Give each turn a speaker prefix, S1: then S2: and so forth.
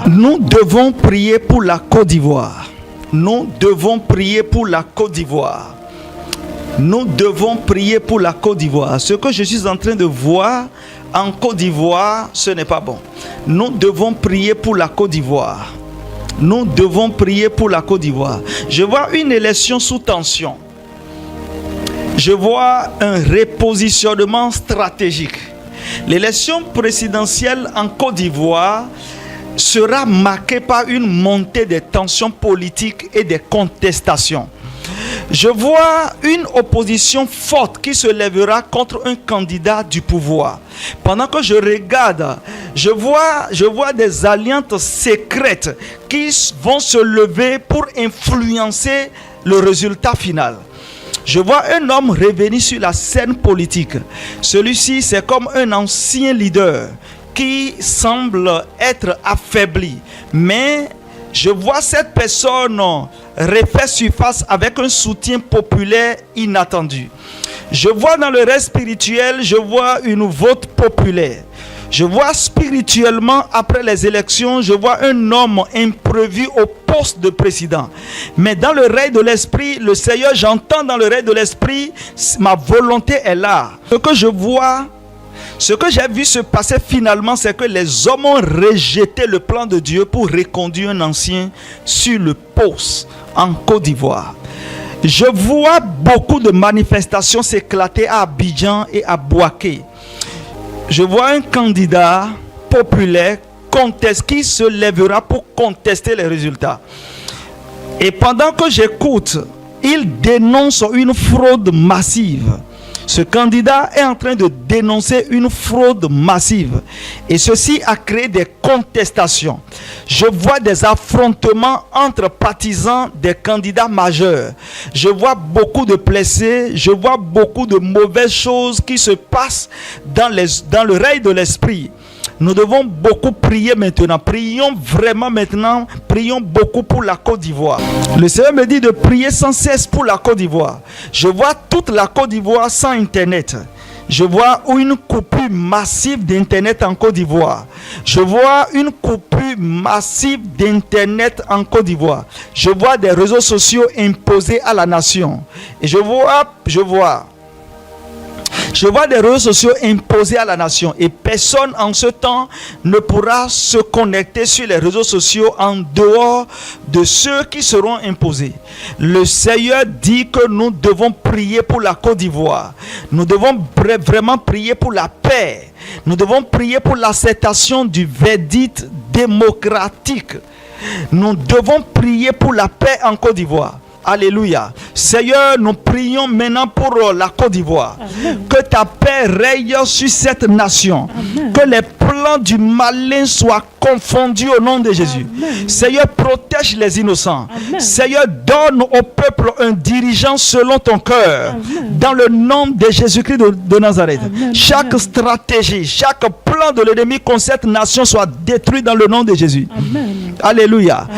S1: Nous devons prier pour la Côte d'Ivoire. Nous devons prier pour la Côte d'Ivoire. Nous devons prier pour la Côte d'Ivoire. Ce que je suis en train de voir en Côte d'Ivoire, ce n'est pas bon. Nous devons prier pour la Côte d'Ivoire. Nous devons prier pour la Côte d'Ivoire. Je vois une élection sous tension. Je vois un repositionnement stratégique. L'élection présidentielle en Côte d'Ivoire sera marquée par une montée des tensions politiques et des contestations. Je vois une opposition forte qui se lèvera contre un candidat du pouvoir. Pendant que je regarde, je vois des alliances secrètes qui vont se lever pour influencer le résultat final. Je vois un homme revenir sur la scène politique. Celui-ci, c'est comme un ancien leader qui semble être affaibli. Mais je vois cette personne refaire surface avec un soutien populaire inattendu. Je vois dans le reste spirituel, je vois une vote populaire. Je vois spirituellement, après les élections, je vois un homme imprévu au poste de président. Mais dans le règne de l'esprit, le Seigneur, j'entends dans le règne de l'esprit, ma volonté est là. Ce que je vois, ce que j'ai vu se passer finalement, c'est que les hommes ont rejeté le plan de Dieu pour reconduire un ancien sur le poste en Côte d'Ivoire. Je vois beaucoup de manifestations s'éclater à Abidjan et à Bouaké. Je vois un candidat populaire qui se lèvera pour contester les résultats. Et pendant que j'écoute, il dénonce une fraude massive. Ce candidat est en train de dénoncer une fraude massive. Et ceci a créé des contestations. Je vois des affrontements entre partisans des candidats majeurs. Je vois beaucoup de blessés. Je vois beaucoup de mauvaises choses qui se passent dans le règne de l'esprit. Nous devons beaucoup prier maintenant. Prions vraiment maintenant. Prions beaucoup pour la Côte d'Ivoire. Le Seigneur me dit de prier sans cesse pour la Côte d'Ivoire. Je vois toute la Côte d'Ivoire sans Internet. Je vois une coupure massive d'Internet en Côte d'Ivoire. Je vois une coupure massive d'Internet en Côte d'Ivoire. Je vois des réseaux sociaux imposés à la nation. Et je vois des réseaux sociaux imposés à la nation. Et personne en ce temps ne pourra se connecter sur les réseaux sociaux en dehors de ceux qui seront imposés. Le Seigneur dit que nous devons prier pour la Côte d'Ivoire. Nous devons vraiment prier pour la paix. Nous devons prier pour l'acceptation du verdict démocratique. Nous devons prier pour la paix en Côte d'Ivoire. Alléluia. Seigneur, nous prions maintenant pour la Côte d'Ivoire. Amen. Que ta paix règne sur cette nation. Amen. Que les plans du malin soient confondus au nom de Jésus. Amen. Seigneur, protège les innocents. Amen. Seigneur, donne au peuple un dirigeant selon ton cœur. Amen. Dans le nom de Jésus-Christ de Nazareth. Amen. Chaque stratégie, chaque plan de l'ennemi contre cette nation soit détruit dans le nom de Jésus. Amen. Alléluia.